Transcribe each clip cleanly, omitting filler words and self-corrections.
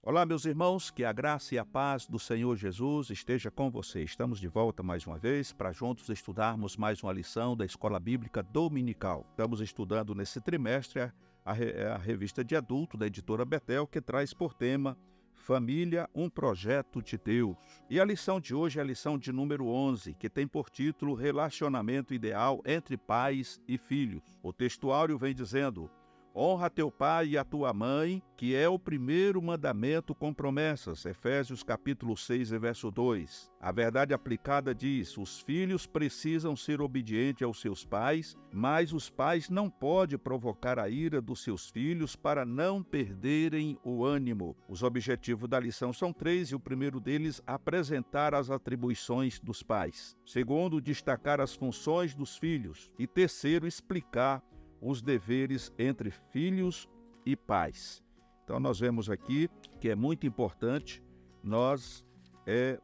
Olá, meus irmãos, que a graça e a paz do Senhor Jesus esteja com você. Estamos de volta mais uma vez para juntos estudarmos mais uma lição da Escola Bíblica Dominical. Estamos estudando nesse trimestre a revista de adulto da editora Betel, que traz por tema Família, um projeto de Deus. E a lição de hoje é a lição de número 11, que tem por título Relacionamento Ideal entre Pais e Filhos. O textuário vem dizendo: honra teu pai e a tua mãe, que é o primeiro mandamento com promessas. Efésios capítulo 6, verso 2. A verdade aplicada diz: os filhos precisam ser obedientes aos seus pais, mas os pais não podem provocar a ira dos seus filhos para não perderem o ânimo. Os objetivos da lição são três, e o primeiro deles, apresentar as atribuições dos pais. Segundo, destacar as funções dos filhos. E terceiro, explicar os deveres entre filhos e pais. Então nós vemos aqui que é muito importante nós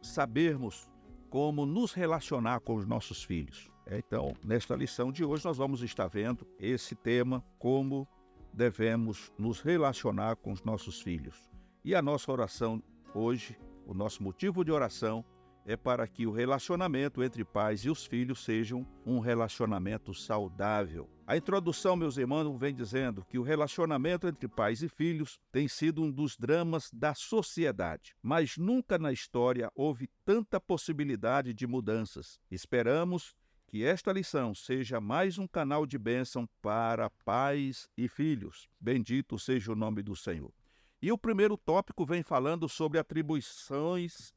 sabermos como nos relacionar com os nossos filhos. Então, nesta lição de hoje nós vamos estar vendo esse tema, como devemos nos relacionar com os nossos filhos. E a nossa oração hoje, o nosso motivo de oração, é para que o relacionamento entre pais e os filhos seja um relacionamento saudável. A introdução, meus irmãos, vem dizendo que o relacionamento entre pais e filhos tem sido um dos dramas da sociedade, mas nunca na história houve tanta possibilidade de mudanças. Esperamos que esta lição seja mais um canal de bênção para pais e filhos. Bendito seja o nome do Senhor. E o primeiro tópico vem falando sobre atribuições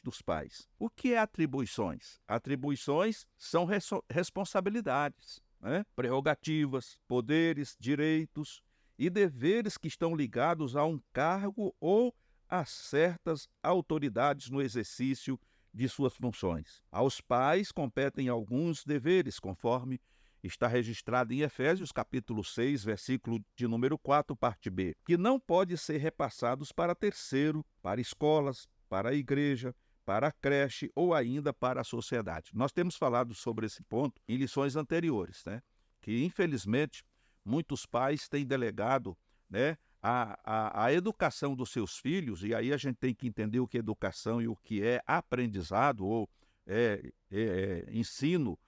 dos pais. O que é atribuições? Atribuições são responsabilidades, prerrogativas, poderes, direitos e deveres que estão ligados a um cargo ou a certas autoridades no exercício de suas funções. Aos pais competem alguns deveres, conforme está registrado em Efésios capítulo 6, versículo de número 4, parte B, que não pode ser repassados para terceiro, para escolas, para a igreja, para a creche ou ainda para a sociedade. Nós temos falado sobre esse ponto em lições anteriores, que infelizmente muitos pais têm delegado a educação dos seus filhos, e aí a gente tem que entender o que é educação e o que é aprendizado ou ensino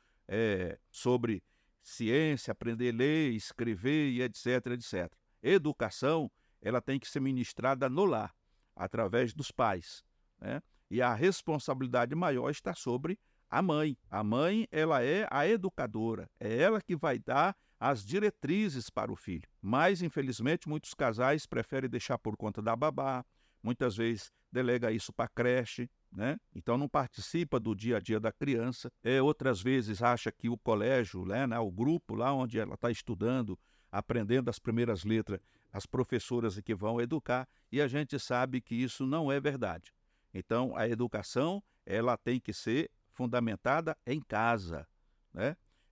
sobre ciência, aprender a ler, escrever e etc, etc. Educação, ela tem que ser ministrada no lar, através dos pais, E a responsabilidade maior está sobre a mãe. A mãe, ela é a educadora, é ela que vai dar as diretrizes para o filho. Mas, infelizmente, muitos casais preferem deixar por conta da babá, muitas vezes delega isso para a creche, Então não participa do dia a dia da criança. Outras vezes acha que o colégio, o grupo lá onde ela está estudando, aprendendo as primeiras letras, as professoras que vão educar, e a gente sabe que isso não é verdade. Então a educação, ela tem que ser fundamentada em casa,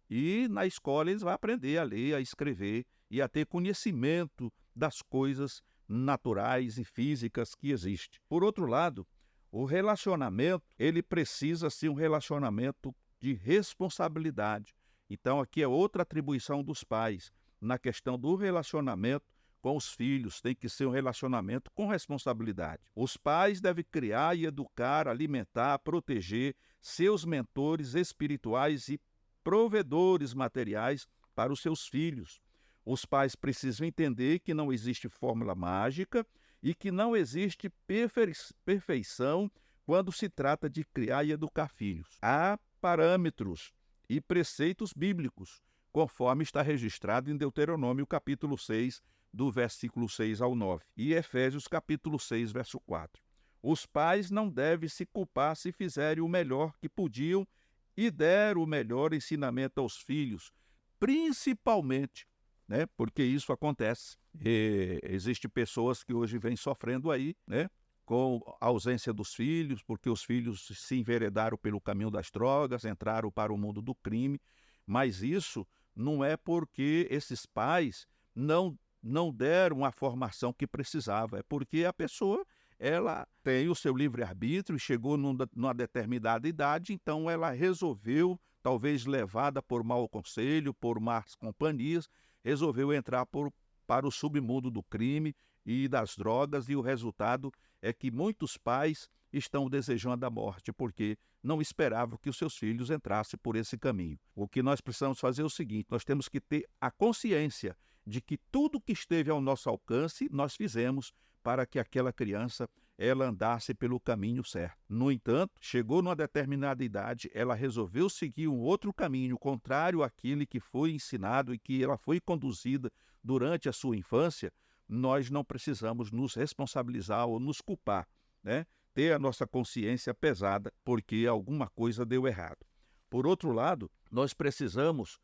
E na escola eles vão aprender a ler, a escrever e a ter conhecimento das coisas naturais e físicas que existem. Por outro lado, o relacionamento, ele precisa ser um relacionamento de responsabilidade. Então, aqui é outra atribuição dos pais. Na questão do relacionamento com os filhos, tem que ser um relacionamento com responsabilidade. Os pais devem criar e educar, alimentar, proteger seus mentores espirituais e provedores materiais para os seus filhos. Os pais precisam entender que não existe fórmula mágica e que não existe perfeição quando se trata de criar e educar filhos. Há parâmetros e preceitos bíblicos, conforme está registrado em Deuteronômio capítulo 6, do versículo 6 ao 9, e Efésios capítulo 6, verso 4. Os pais não devem se culpar se fizerem o melhor que podiam e deram o melhor ensinamento aos filhos, principalmente, porque isso acontece. Existem pessoas que hoje vêm sofrendo aí, com a ausência dos filhos, porque os filhos se enveredaram pelo caminho das drogas, entraram para o mundo do crime, mas isso não é porque esses pais não deram a formação que precisava, é porque a pessoa, ela tem o seu livre-arbítrio, chegou numa determinada idade, então ela resolveu, talvez levada por mau conselho, por más companhias, resolveu entrar para o submundo do crime, e das drogas, e o resultado é que muitos pais estão desejando a morte porque não esperavam que os seus filhos entrassem por esse caminho. O que nós precisamos fazer é o seguinte: nós temos que ter a consciência de que tudo que esteve ao nosso alcance nós fizemos para que aquela criança ela andasse pelo caminho certo. No entanto, chegou numa determinada idade, ela resolveu seguir um outro caminho contrário àquele que foi ensinado e que ela foi conduzida durante a sua infância. Nós não precisamos nos responsabilizar ou nos culpar, né? Ter a nossa consciência pesada porque alguma coisa deu errado. Por outro lado, nós precisamos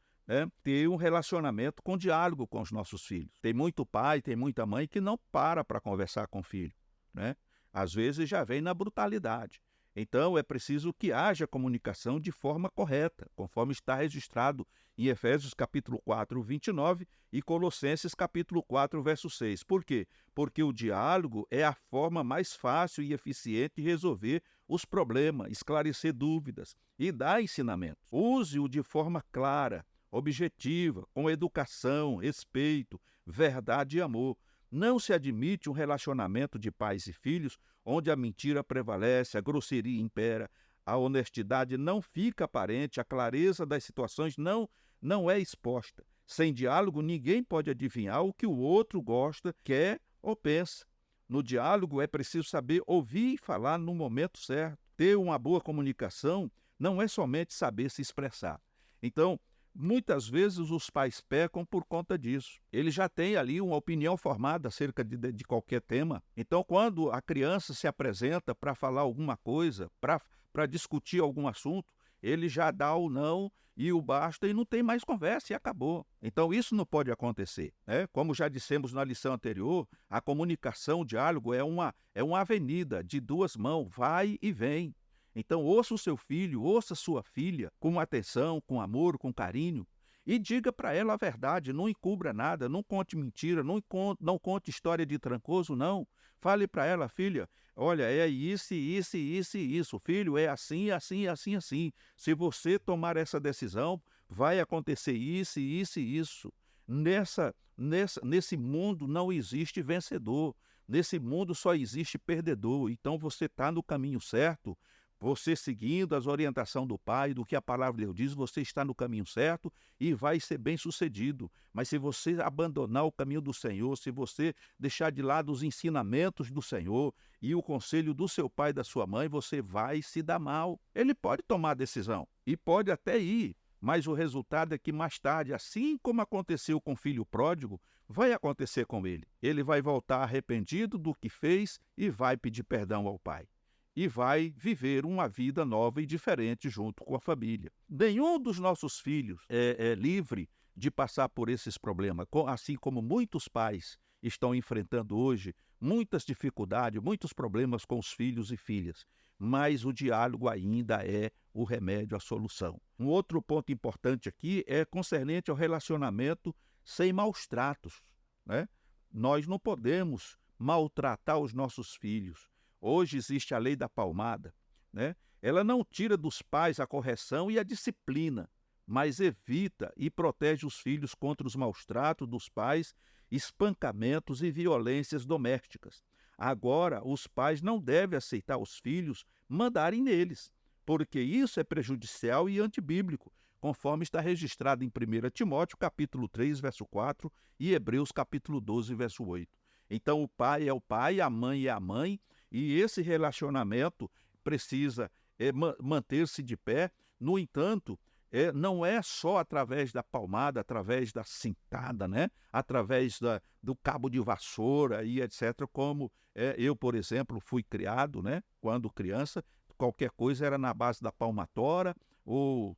ter um relacionamento com diálogo com os nossos filhos. Tem muito pai, tem muita mãe que não para conversar com o filho, né? Às vezes já vem na brutalidade. Então é preciso que haja comunicação de forma correta, conforme está registrado em Efésios capítulo 4, 29 e Colossenses capítulo 4, verso 6. Por quê? Porque o diálogo é a forma mais fácil e eficiente de resolver os problemas, esclarecer dúvidas e dar ensinamento. Use-o de forma clara, objetiva, com educação, respeito, verdade e amor. Não se admite um relacionamento de pais e filhos onde a mentira prevalece, a grosseria impera, a honestidade não fica aparente, a clareza das situações não é exposta. Sem diálogo, ninguém pode adivinhar o que o outro gosta, quer ou pensa. No diálogo, é preciso saber ouvir e falar no momento certo. Ter uma boa comunicação não é somente saber se expressar. Então, muitas vezes os pais pecam por conta disso. Ele já tem ali uma opinião formada acerca de qualquer tema. Então, quando a criança se apresenta para falar alguma coisa, para discutir algum assunto, ele já dá o não e o basta e não tem mais conversa e acabou. Então, isso não pode acontecer, né? Como já dissemos na lição anterior, a comunicação, o diálogo é uma avenida de duas mãos, vai e vem. Então, ouça o seu filho, ouça sua filha com atenção, com amor, com carinho e diga para ela a verdade, não encubra nada, não conte mentira, não conte história de trancoso, não. Fale para ela, filha, olha, é isso, isso, isso e isso. Filho, é assim, assim, assim, assim. Se você tomar essa decisão, vai acontecer isso, isso e isso. Nesse mundo não existe vencedor. Nesse mundo só existe perdedor. Então, você está no caminho certo. Você seguindo as orientações do Pai, do que a palavra de Deus diz, você está no caminho certo e vai ser bem-sucedido. Mas se você abandonar o caminho do Senhor, se você deixar de lado os ensinamentos do Senhor e o conselho do seu pai e da sua mãe, você vai se dar mal. Ele pode tomar decisão e pode até ir, mas o resultado é que mais tarde, assim como aconteceu com o filho pródigo, vai acontecer com ele. Ele vai voltar arrependido do que fez e vai pedir perdão ao pai. E vai viver uma vida nova e diferente junto com a família. Nenhum dos nossos filhos é livre de passar por esses problemas, assim como muitos pais estão enfrentando hoje muitas dificuldades, muitos problemas com os filhos e filhas, mas o diálogo ainda é o remédio, a solução. Um outro ponto importante aqui é concernente ao relacionamento sem maus tratos, né? Nós não podemos maltratar os nossos filhos. Hoje existe a lei da palmada, né? Ela não tira dos pais a correção e a disciplina, mas evita e protege os filhos contra os maus-tratos dos pais, espancamentos e violências domésticas. Agora, os pais não devem aceitar os filhos mandarem neles, porque isso é prejudicial e antibíblico, conforme está registrado em 1 Timóteo, capítulo 3, verso 4 e Hebreus, capítulo 12, verso 8. Então, o pai é o pai, a mãe é a mãe, e esse relacionamento precisa manter-se de pé. No entanto, não é só através da palmada, através da cintada, né? Através do cabo de vassoura e etc., como eu, por exemplo, fui criado, né? Quando criança, qualquer coisa era na base da palmatória ou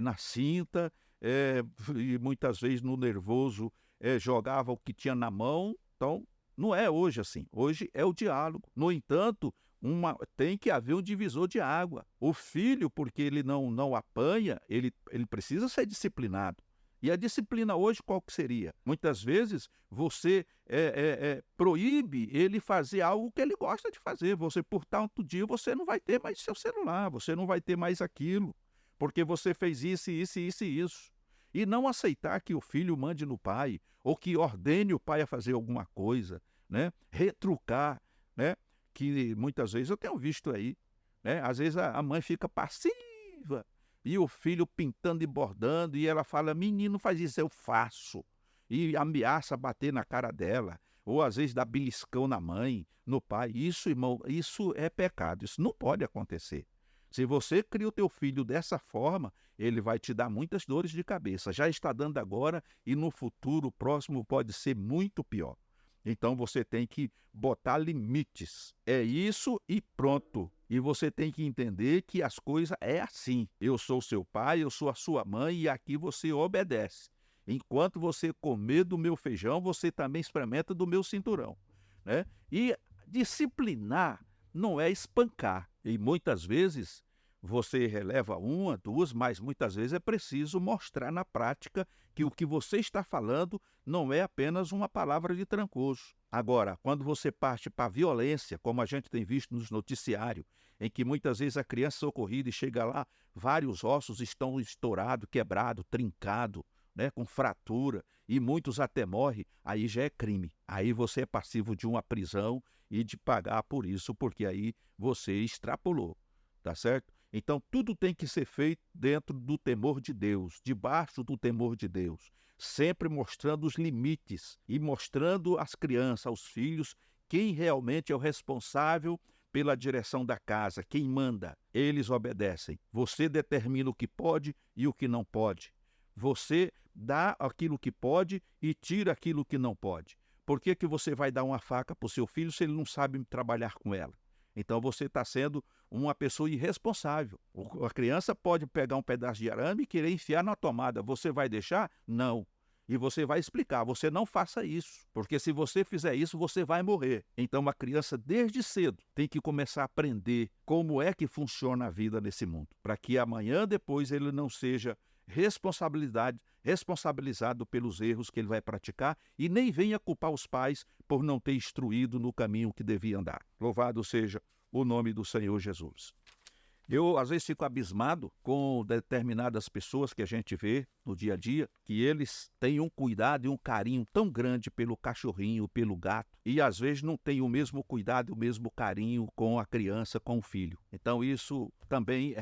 na cinta, e muitas vezes no nervoso jogava o que tinha na mão. Então, não é hoje assim. Hoje é o diálogo. No entanto, tem que haver um divisor de água. O filho, porque ele não apanha, ele precisa ser disciplinado. E a disciplina hoje qual que seria? Muitas vezes você proíbe ele fazer algo que ele gosta de fazer. Você, por tanto dia, você não vai ter mais seu celular, você não vai ter mais aquilo, porque você fez isso, isso, isso e isso. E não aceitar que o filho mande no pai, ou que ordene o pai a fazer alguma coisa, né? Retrucar, né? Que muitas vezes eu tenho visto aí, né? Às vezes a mãe fica passiva e o filho pintando e bordando e ela fala, menino, faz isso, eu faço. E ameaça bater na cara dela, ou às vezes dá beliscão na mãe, no pai. Isso, irmão, isso é pecado, isso não pode acontecer. Se você cria o teu filho dessa forma, ele vai te dar muitas dores de cabeça. Já está dando agora e no futuro próximo pode ser muito pior. Então você tem que botar limites. É isso e pronto. E você tem que entender que as coisas é assim. Eu sou seu pai, eu sou a sua mãe e aqui você obedece. Enquanto você comer do meu feijão, você também experimenta do meu cinturão, né? E disciplinar não é espancar. E muitas vezes você releva uma, duas, mas muitas vezes é preciso mostrar na prática que o que você está falando não é apenas uma palavra de trancoso. Agora, quando você parte para a violência, como a gente tem visto nos noticiários, em que muitas vezes a criança é socorrida e chega lá, vários ossos estão estourados, quebrados, trincados, né, com fratura, e muitos até morrem, aí já é crime. Aí você é passivo de uma prisão e de pagar por isso, porque aí você extrapolou, tá certo? Então, tudo tem que ser feito dentro do temor de Deus, debaixo do temor de Deus, sempre mostrando os limites e mostrando às crianças, aos filhos, quem realmente é o responsável pela direção da casa, quem manda. Eles obedecem. Você determina o que pode e o que não pode. Você dá aquilo que pode e tira aquilo que não pode. Por que que você vai dar uma faca para o seu filho se ele não sabe trabalhar com ela? Então você está sendo uma pessoa irresponsável. A criança pode pegar um pedaço de arame e querer enfiar na tomada. Você vai deixar? Não. E você vai explicar, você não faça isso, porque se você fizer isso, você vai morrer. Então a criança, desde cedo, tem que começar a aprender como é que funciona a vida nesse mundo, para que amanhã, depois, ele não seja responsabilizado pelos erros que ele vai praticar e nem venha culpar os pais por não ter instruído no caminho que devia andar. Louvado seja o nome do Senhor Jesus. Eu, às vezes, fico abismado com determinadas pessoas que a gente vê no dia a dia, que eles têm um cuidado e um carinho tão grande pelo cachorrinho, pelo gato, e às vezes não têm o mesmo cuidado e o mesmo carinho com a criança, com o filho. Então, isso também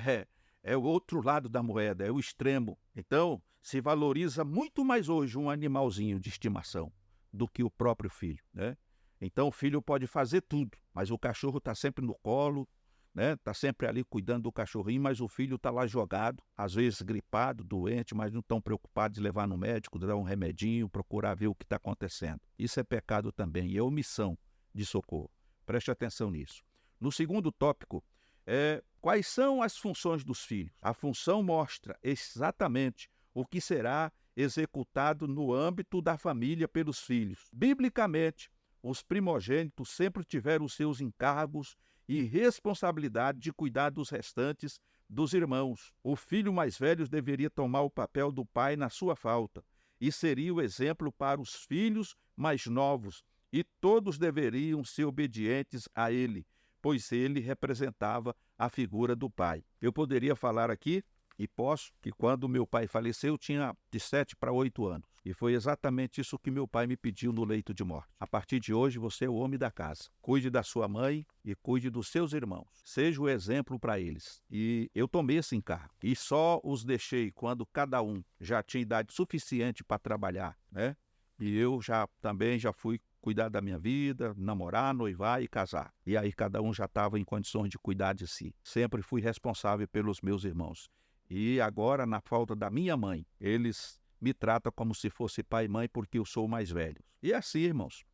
é o outro lado da moeda, é o extremo. Então, se valoriza muito mais hoje um animalzinho de estimação do que o próprio filho, né? Então, o filho pode fazer tudo, mas o cachorro está sempre no colo, né? Está sempre ali cuidando do cachorrinho, mas o filho está lá jogado, às vezes gripado, doente, mas não estão preocupados de levar no médico, dar um remedinho, procurar ver o que está acontecendo. Isso é pecado também, e é omissão de socorro. Preste atenção nisso. No segundo tópico, quais são as funções dos filhos? A função mostra exatamente o que será executado no âmbito da família pelos filhos. Biblicamente, os primogênitos sempre tiveram os seus encargos e responsabilidade de cuidar dos restantes dos irmãos. O filho mais velho deveria tomar o papel do pai na sua falta e seria o exemplo para os filhos mais novos, e todos deveriam ser obedientes a ele, pois ele representava a figura do pai. Eu poderia falar aqui, e posso, que quando meu pai faleceu, eu tinha de 7 para 8 anos. E foi exatamente isso que meu pai me pediu no leito de morte. A partir de hoje, você é o homem da casa. Cuide da sua mãe e cuide dos seus irmãos. Seja o exemplo para eles. E eu tomei esse encargo. E só os deixei quando cada um já tinha idade suficiente para trabalhar, né? E eu também já fui cuidar da minha vida, namorar, noivar e casar. E aí cada um já estava em condições de cuidar de si. Sempre fui responsável pelos meus irmãos. E agora, na falta da minha mãe, eles me tratam como se fosse pai e mãe porque eu sou o mais velho. E assim, irmãos,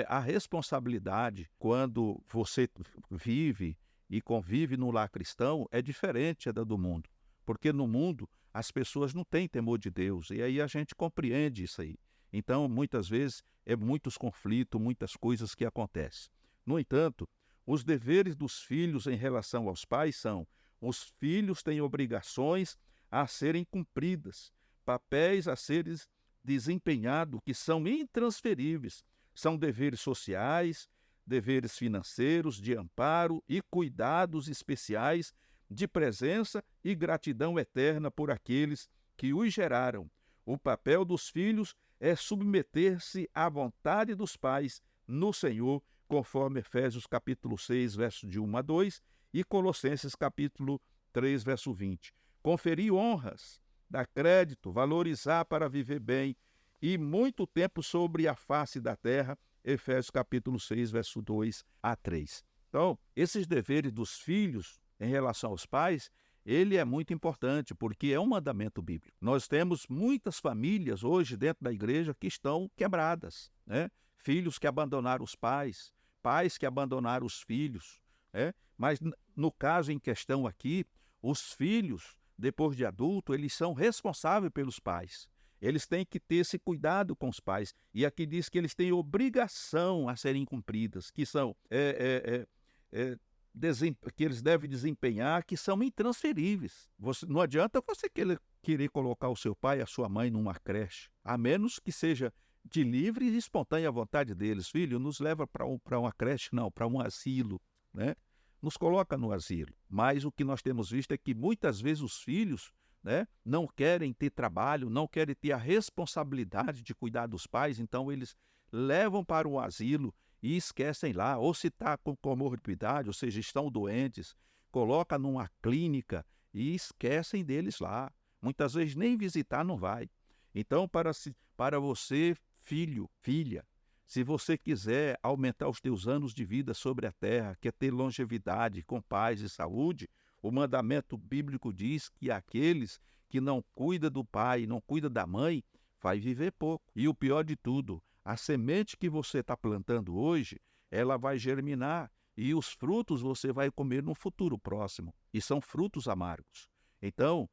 a responsabilidade quando você vive e convive no lar cristão é diferente da do mundo. Porque no mundo as pessoas não têm temor de Deus e aí a gente compreende isso aí. Então, muitas vezes, muitos conflitos, muitas coisas que acontecem. No entanto, os deveres dos filhos em relação aos pais são: os filhos têm obrigações a serem cumpridas, papéis a serem desempenhados que são intransferíveis. São deveres sociais, deveres financeiros, de amparo e cuidados especiais, de presença e gratidão eterna por aqueles que os geraram. O papel dos filhos é submeter-se à vontade dos pais, no Senhor, conforme Efésios capítulo 6, verso de 1 a 2 e Colossenses capítulo 3, verso 20. Conferir honras, dar crédito, valorizar para viver bem e muito tempo sobre a face da terra, Efésios capítulo 6, verso 2 a 3. Então, esses deveres dos filhos em relação aos pais, ele é muito importante, porque é um mandamento bíblico. Nós temos muitas famílias hoje dentro da igreja que estão quebradas, né? Filhos que abandonaram os pais, pais que abandonaram os filhos, né? Mas no caso em questão aqui, os filhos, depois de adulto, eles são responsáveis pelos pais. Eles têm que ter esse cuidado com os pais. E aqui diz que eles têm obrigação a serem cumpridas, que são que eles devem desempenhar, que são intransferíveis. Não adianta você querer colocar o seu pai e a sua mãe numa creche, a menos que seja de livre e espontânea vontade deles. Filho, nos leva para uma creche, não, para um asilo, né? Nos coloca no asilo. Mas o que nós temos visto é que muitas vezes os filhos, né, não querem ter trabalho, não querem ter a responsabilidade de cuidar dos pais, então eles levam para o asilo e esquecem lá, ou se está com comorbidade, ou seja, estão doentes, coloca numa clínica e esquecem deles lá. Muitas vezes nem visitar não vai. Então, para você, filho, filha, se você quiser aumentar os teus anos de vida sobre a terra, quer ter longevidade com paz e saúde, o mandamento bíblico diz que aqueles que não cuidam do pai, não cuidam da mãe, vai viver pouco. E o pior de tudo, a semente que você está plantando hoje, ela vai germinar e os frutos você vai comer no futuro próximo. E são frutos amargos. Então,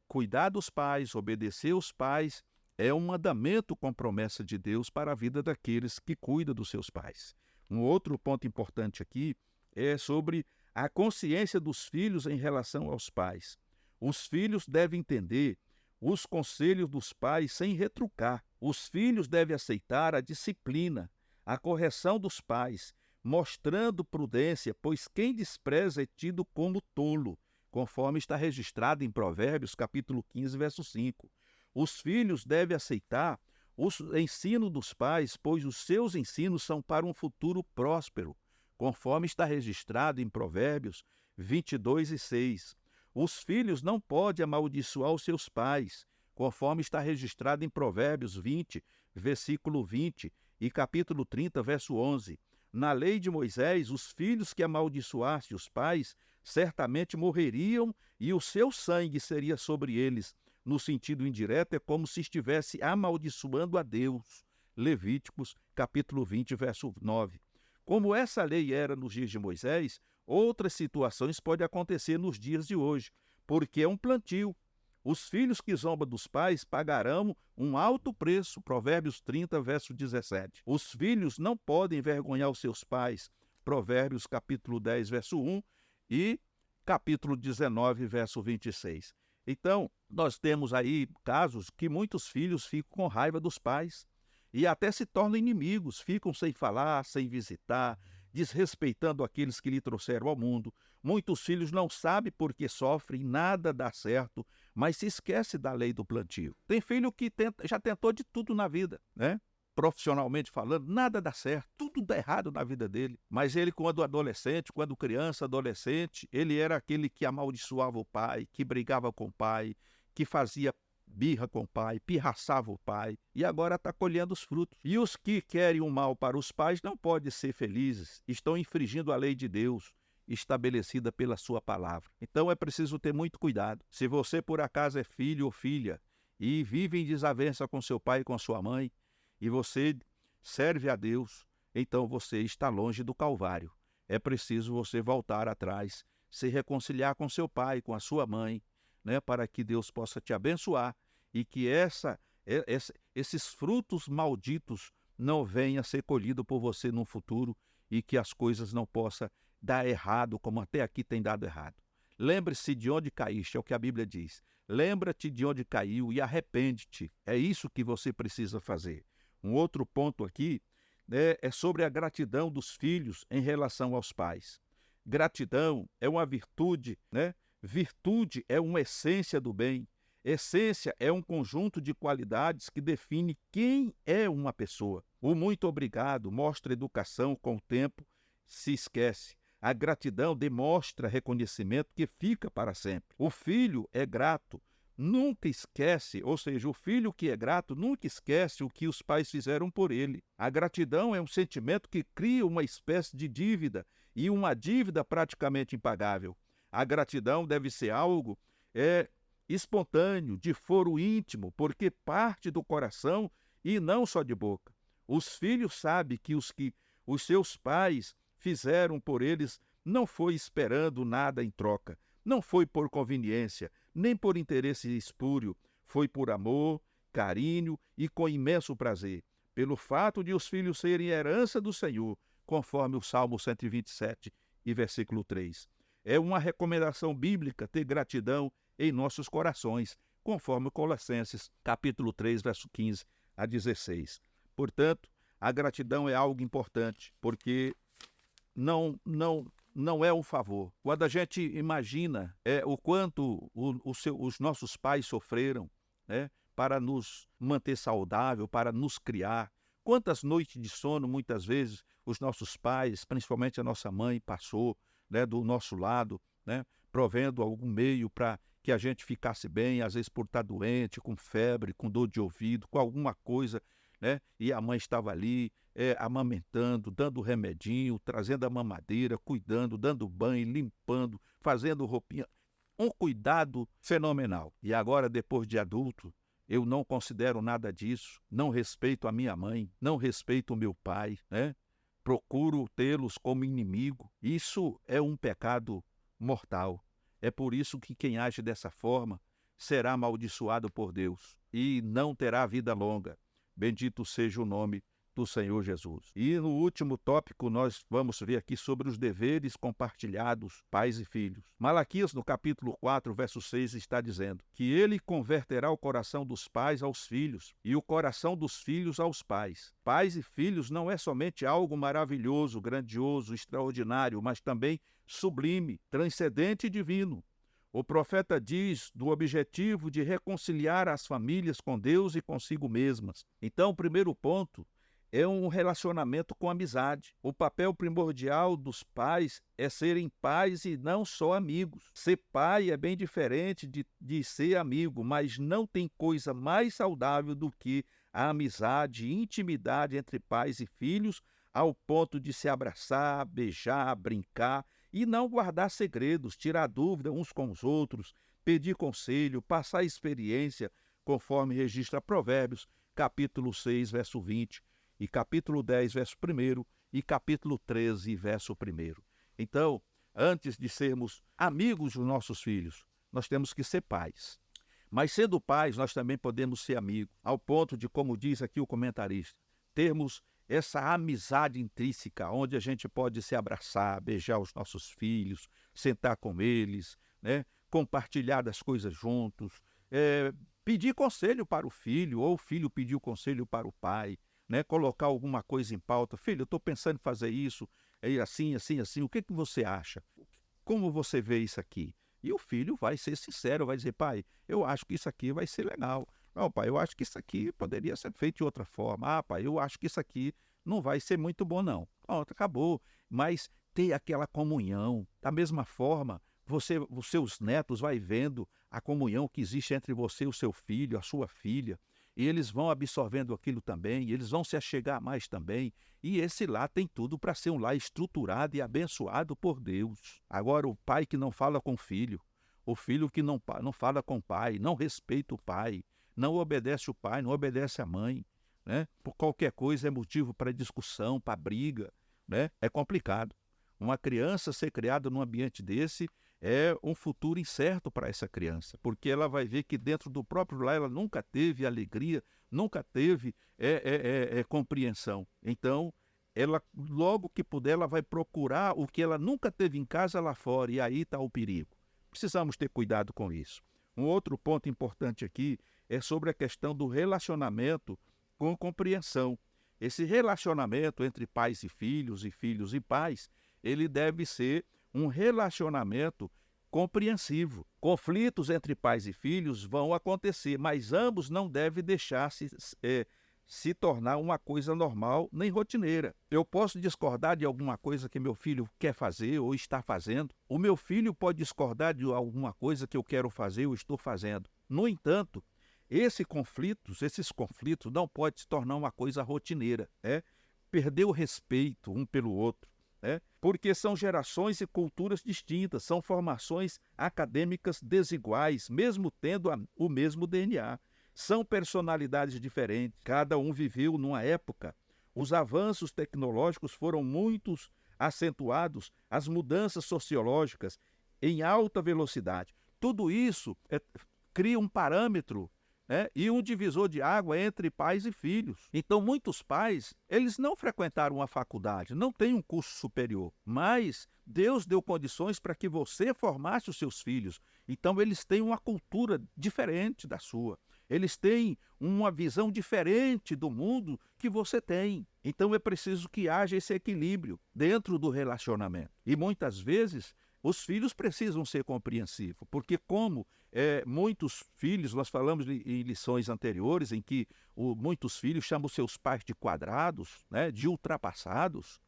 cuidar dos pais, obedecer os pais, é um mandamento com promessa de Deus para a vida daqueles que cuidam dos seus pais. Um outro ponto importante aqui é sobre a consciência dos filhos em relação aos pais. Os filhos devem entender os conselhos dos pais sem retrucar. Os filhos devem aceitar a disciplina, a correção dos pais, mostrando prudência, pois quem despreza é tido como tolo, conforme está registrado em Provérbios, capítulo 15, verso 5. Os filhos devem aceitar o ensino dos pais, pois os seus ensinos são para um futuro próspero, conforme está registrado em Provérbios 22 e 6. Os filhos não podem amaldiçoar os seus pais, conforme está registrado em Provérbios 20, versículo 20 e capítulo 30, verso 11. Na lei de Moisés, os filhos que amaldiçoassem os pais certamente morreriam e o seu sangue seria sobre eles. No sentido indireto, é como se estivesse amaldiçoando a Deus. Levíticos, capítulo 20, verso 9. Como essa lei era nos dias de Moisés, outras situações podem acontecer nos dias de hoje, porque é um plantio. Os filhos que zombam dos pais pagarão um alto preço. Provérbios 30, verso 17. Os filhos não podem envergonhar os seus pais. Provérbios, capítulo 10, verso 1 e capítulo 19, verso 26. Então, nós temos aí casos que muitos filhos ficam com raiva dos pais e até se tornam inimigos, ficam sem falar, sem visitar, desrespeitando aqueles que lhe trouxeram ao mundo. Muitos filhos não sabem por que sofrem, nada dá certo, mas se esquece da lei do plantio. Tem filho que já tentou de tudo na vida, né? Profissionalmente falando, nada dá certo, tudo dá errado na vida dele. Mas ele, quando adolescente, quando criança, adolescente, ele era aquele que amaldiçoava o pai, que brigava com o pai, que fazia birra com o pai, pirraçava o pai, e agora está colhendo os frutos. E os que querem o mal para os pais não podem ser felizes, estão infringindo a lei de Deus, estabelecida pela sua palavra. Então é preciso ter muito cuidado. Se você por acaso é filho ou filha e vive em desavença com seu pai e com sua mãe, e você serve a Deus, então você está longe do Calvário. É preciso você voltar atrás, se reconciliar com seu pai, com a sua mãe, né, para que Deus possa te abençoar e que esses frutos malditos não venham a ser colhidos por você no futuro e que as coisas não possam dar errado, como até aqui tem dado errado. Lembre-se de onde caíste, é o que a Bíblia diz. Lembra-te de onde caiu e arrepende-te. É isso que você precisa fazer. Um outro ponto aqui, né, é sobre a gratidão dos filhos em relação aos pais. Gratidão é uma virtude, né? Virtude é uma essência do bem, Essência é um conjunto de qualidades que define quem é uma pessoa. O muito obrigado mostra educação, com o tempo se esquece. A gratidão demonstra reconhecimento que fica para sempre. O filho é grato, nunca esquece, ou seja, o filho que é grato nunca esquece o que os pais fizeram por ele. A gratidão é um sentimento que cria uma espécie de dívida, e uma dívida praticamente impagável. A gratidão deve ser algo espontâneo, de foro íntimo, porque parte do coração e não só de boca. Os filhos sabem que os seus pais fizeram por eles não foi esperando nada em troca, não foi por conveniência, nem por interesse espúrio, foi por amor, carinho e com imenso prazer, pelo fato de os filhos serem herança do Senhor, conforme o Salmo 127 e versículo 3. É uma recomendação bíblica ter gratidão em nossos corações, conforme Colossenses, capítulo 3, verso 15 a 16. Portanto, a gratidão é algo importante, porque não é um favor. Quando a gente imagina o quanto os nossos pais sofreram, né, para nos manter saudável, para nos criar, quantas noites de sono, muitas vezes, os nossos pais, principalmente a nossa mãe, passou, né, do nosso lado, né, provendo algum meio para que a gente ficasse bem, às vezes por estar doente, com febre, com dor de ouvido, com alguma coisa, né? E a mãe estava ali amamentando, dando remedinho, trazendo a mamadeira, cuidando, dando banho, limpando, fazendo roupinha. Um cuidado fenomenal. E agora, depois de adulto, eu não considero nada disso, não respeito a minha mãe, não respeito o meu pai, né? Procuro tê-los como inimigo. Isso é um pecado mortal. É por isso que quem age dessa forma será amaldiçoado por Deus e não terá vida longa. Bendito seja o nome do Senhor Jesus. E no último tópico nós vamos ver aqui sobre os deveres compartilhados, pais e filhos. Malaquias, no capítulo 4, verso 6, está dizendo que ele converterá o coração dos pais aos filhos e o coração dos filhos aos pais. Pais e filhos não é somente algo maravilhoso, grandioso, extraordinário, mas também sublime, transcendente e divino. O profeta diz do objetivo de reconciliar as famílias com Deus e consigo mesmas. Então, o primeiro ponto é um relacionamento com amizade. O papel primordial dos pais é serem pais e não só amigos. Ser pai é bem diferente de ser amigo, mas não tem coisa mais saudável do que a amizade e intimidade entre pais e filhos, ao ponto de se abraçar, beijar, brincar e não guardar segredos, tirar dúvida uns com os outros, pedir conselho, passar experiência, conforme registra Provérbios, capítulo 6, verso 20, e capítulo 10, verso 1, e capítulo 13, verso 1. Então, antes de sermos amigos dos nossos filhos, nós temos que ser pais. Mas sendo pais, nós também podemos ser amigos, ao ponto de, como diz aqui o comentarista, termos essa amizade intrínseca, onde a gente pode se abraçar, beijar os nossos filhos, sentar com eles, né? Compartilhar das coisas juntos, pedir conselho para o filho, ou o filho pedir o conselho para o pai, né? Colocar alguma coisa em pauta. Filho, eu estou pensando em fazer isso, assim, assim, assim, o que você acha? Como você vê isso aqui? E o filho vai ser sincero, vai dizer, pai, eu acho que isso aqui vai ser legal. Não, pai, eu acho que isso aqui poderia ser feito de outra forma. Ah, pai, eu acho que isso aqui não vai ser muito bom, não. Pronto, acabou. Mas ter aquela comunhão. Da mesma forma, os seus netos vai vendo a comunhão que existe entre você e o seu filho, a sua filha. E eles vão absorvendo aquilo também, e eles vão se achegar mais também. E esse lar tem tudo para ser um lar estruturado e abençoado por Deus. Agora, o pai que não fala com o filho que não fala com o pai, não respeita o pai, não obedece o pai, não obedece a mãe, né? Por qualquer coisa é motivo para discussão, para briga, né? É complicado. Uma criança ser criada num ambiente desse é um futuro incerto para essa criança, porque ela vai ver que dentro do próprio lar ela nunca teve alegria, nunca teve compreensão. Então, ela, logo que puder, ela vai procurar o que ela nunca teve em casa lá fora, e aí está o perigo. Precisamos ter cuidado com isso. Um outro ponto importante aqui é sobre a questão do relacionamento com compreensão. Esse relacionamento entre pais e filhos e pais, ele deve ser um relacionamento compreensivo. Conflitos entre pais e filhos vão acontecer, mas ambos não devem deixar-se se tornar uma coisa normal nem rotineira. Eu posso discordar de alguma coisa que meu filho quer fazer ou está fazendo. O meu filho pode discordar de alguma coisa que eu quero fazer ou estou fazendo. No entanto, esses conflitos não podem se tornar uma coisa rotineira, perder o respeito um pelo outro, porque são gerações e culturas distintas, são formações acadêmicas desiguais, mesmo tendo o mesmo DNA. São personalidades diferentes, cada um viveu numa época. Os avanços tecnológicos foram muito acentuados, as mudanças sociológicas em alta velocidade. Tudo isso cria um parâmetro, e um divisor de água entre pais e filhos. Então, muitos pais, eles não frequentaram a faculdade, não têm um curso superior, mas Deus deu condições para que você formasse os seus filhos. Então, eles têm uma cultura diferente da sua. Eles têm uma visão diferente do mundo que você tem. Então, é preciso que haja esse equilíbrio dentro do relacionamento. E muitas vezes, os filhos precisam ser compreensivos, porque como muitos filhos, nós falamos em lições anteriores, em que muitos filhos chamam seus pais de quadrados, de ultrapassados,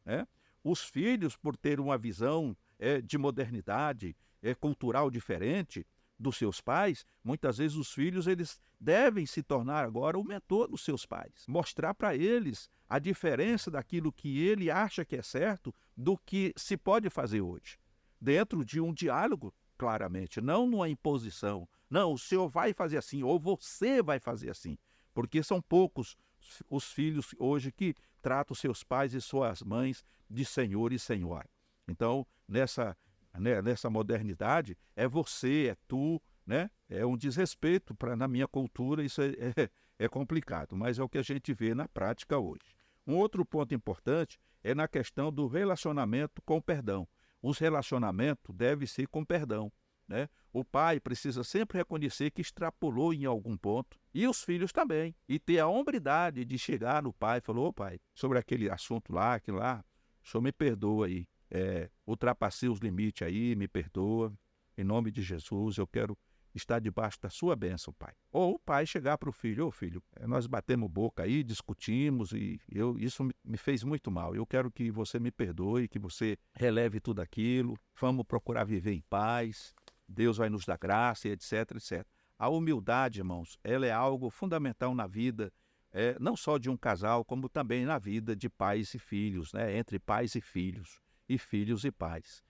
os filhos, por ter uma visão de modernidade, cultural diferente dos seus pais, muitas vezes os filhos eles devem se tornar agora o mentor dos seus pais, mostrar para eles a diferença daquilo que ele acha que é certo do que se pode fazer hoje, dentro de um diálogo, claramente, não numa imposição. Não, o senhor vai fazer assim, ou você vai fazer assim, porque são poucos os filhos hoje que tratam seus pais e suas mães de senhor e senhora. Então, nessa modernidade, é você, é tu, é um desrespeito na minha cultura, isso é complicado, mas é o que a gente vê na prática hoje. Um outro ponto importante é na questão do relacionamento com o perdão. Os relacionamentos devem ser com perdão, O pai precisa sempre reconhecer que extrapolou em algum ponto, e os filhos também, e ter a hombridade de chegar no pai e falar: ô pai, sobre aquele assunto lá, aquilo lá, o senhor me perdoa aí, ultrapassei os limites aí, me perdoa, em nome de Jesus, eu quero estar debaixo da sua bênção, pai. Ou o pai chegar para o filho: ô filho, nós batemos boca aí, discutimos, e isso me fez muito mal. Eu quero que você me perdoe, que você releve tudo aquilo, vamos procurar viver em paz, Deus vai nos dar graça, etc, etc. A humildade, irmãos, ela é algo fundamental na vida, não só de um casal, como também na vida de pais e filhos, entre pais e filhos e pais.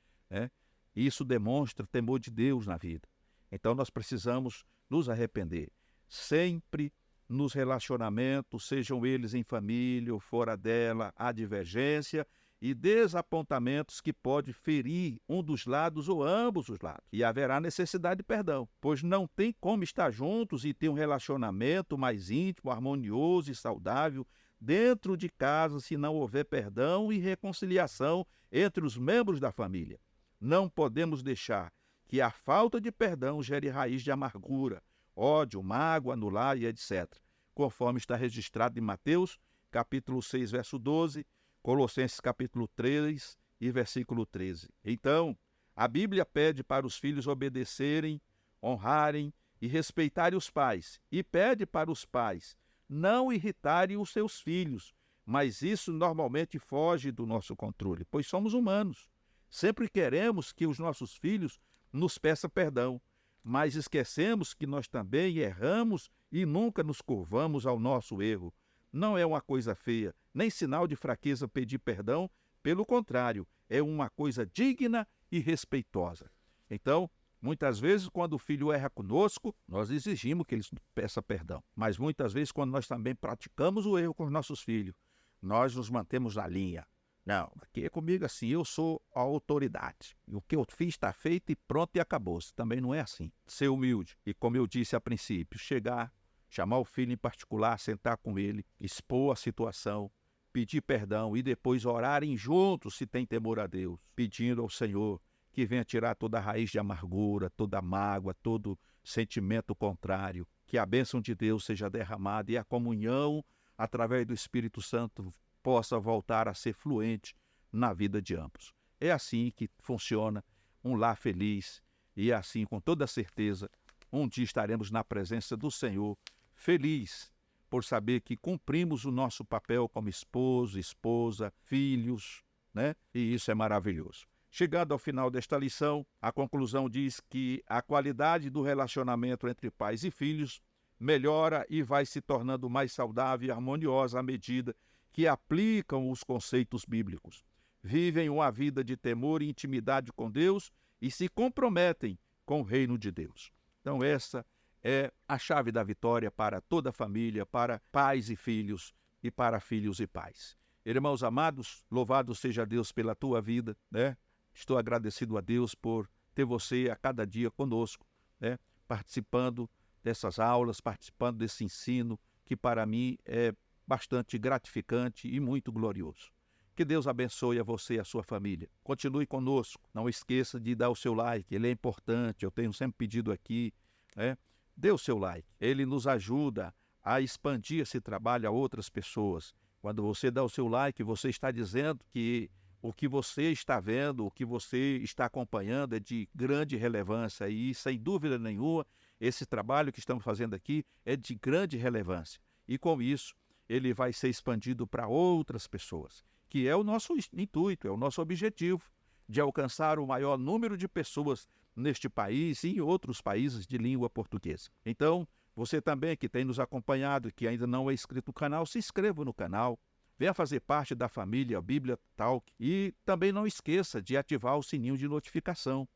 Isso demonstra temor de Deus na vida. Então, nós precisamos nos arrepender. Sempre nos relacionamentos, sejam eles em família ou fora dela, há divergência e desapontamentos que podem ferir um dos lados ou ambos os lados. E haverá necessidade de perdão, pois não tem como estar juntos e ter um relacionamento mais íntimo, harmonioso e saudável dentro de casa se não houver perdão e reconciliação entre os membros da família. Não podemos deixar que a falta de perdão gere raiz de amargura, ódio, mágoa, anular e etc., conforme está registrado em Mateus, capítulo 6, verso 12, Colossenses, capítulo 3 e versículo 13. Então, a Bíblia pede para os filhos obedecerem, honrarem e respeitarem os pais, e pede para os pais não irritarem os seus filhos, mas isso normalmente foge do nosso controle, pois somos humanos. Sempre queremos que os nossos filhos nos peçam perdão, mas esquecemos que nós também erramos e nunca nos curvamos ao nosso erro. Não é uma coisa feia, nem sinal de fraqueza pedir perdão, pelo contrário, é uma coisa digna e respeitosa. Então, muitas vezes, quando o filho erra conosco, nós exigimos que ele peça perdão. Mas muitas vezes, quando nós também praticamos o erro com os nossos filhos, nós nos mantemos na linha. Não, aqui é comigo assim, eu sou a autoridade. E o que eu fiz está feito e pronto e acabou-se. Também não é assim. Ser humilde e, como eu disse a princípio, chegar, chamar o filho em particular, sentar com ele, expor a situação, pedir perdão e depois orarem juntos se tem temor a Deus, pedindo ao Senhor que venha tirar toda a raiz de amargura, toda a mágoa, todo sentimento contrário, que a bênção de Deus seja derramada e a comunhão através do Espírito Santo possa voltar a ser fluente na vida de ambos. É assim que funciona um lar feliz, E assim, com toda certeza, um dia estaremos na presença do Senhor, feliz por saber que cumprimos o nosso papel como esposo, esposa, filhos, né? E isso é maravilhoso. Chegando ao final desta lição, a conclusão diz que a qualidade do relacionamento entre pais e filhos melhora e vai se tornando mais saudável e harmoniosa à medida que aplicam os conceitos bíblicos, vivem uma vida de temor e intimidade com Deus e se comprometem com o reino de Deus. Então essa é a chave da vitória para toda a família, para pais e filhos e para filhos e pais. Irmãos amados, louvado seja Deus pela tua vida, né? Estou agradecido a Deus por ter você a cada dia conosco, né? Participando dessas aulas, participando desse ensino, que para mim é bastante gratificante e muito glorioso. Que Deus abençoe a você e a sua família. Continue conosco. Não esqueça de dar o seu like, ele é importante. Eu tenho sempre pedido aqui, né? Dê o seu like. Ele nos ajuda a expandir esse trabalho a outras pessoas. Quando você dá o seu like, você está dizendo que o que você está vendo, o que você está acompanhando é de grande relevância e, sem dúvida nenhuma, esse trabalho que estamos fazendo aqui é de grande relevância. E com isso, ele vai ser expandido para outras pessoas, que é o nosso intuito, é o nosso objetivo de alcançar o maior número de pessoas neste país e em outros países de língua portuguesa. Então, você também que tem nos acompanhado e que ainda não é inscrito no canal, se inscreva no canal, venha fazer parte da família Bíblia Talk e também não esqueça de ativar o sininho de notificação,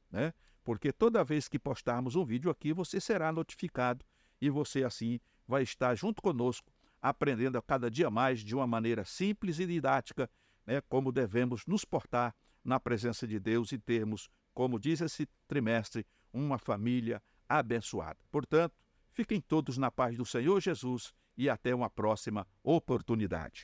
né? Porque toda vez que postarmos um vídeo aqui, você será notificado e você assim vai estar junto conosco, aprendendo a cada dia mais de uma maneira simples e didática, né, como devemos nos portar na presença de Deus e termos, como diz esse trimestre, uma família abençoada. Portanto, fiquem todos na paz do Senhor Jesus e até uma próxima oportunidade.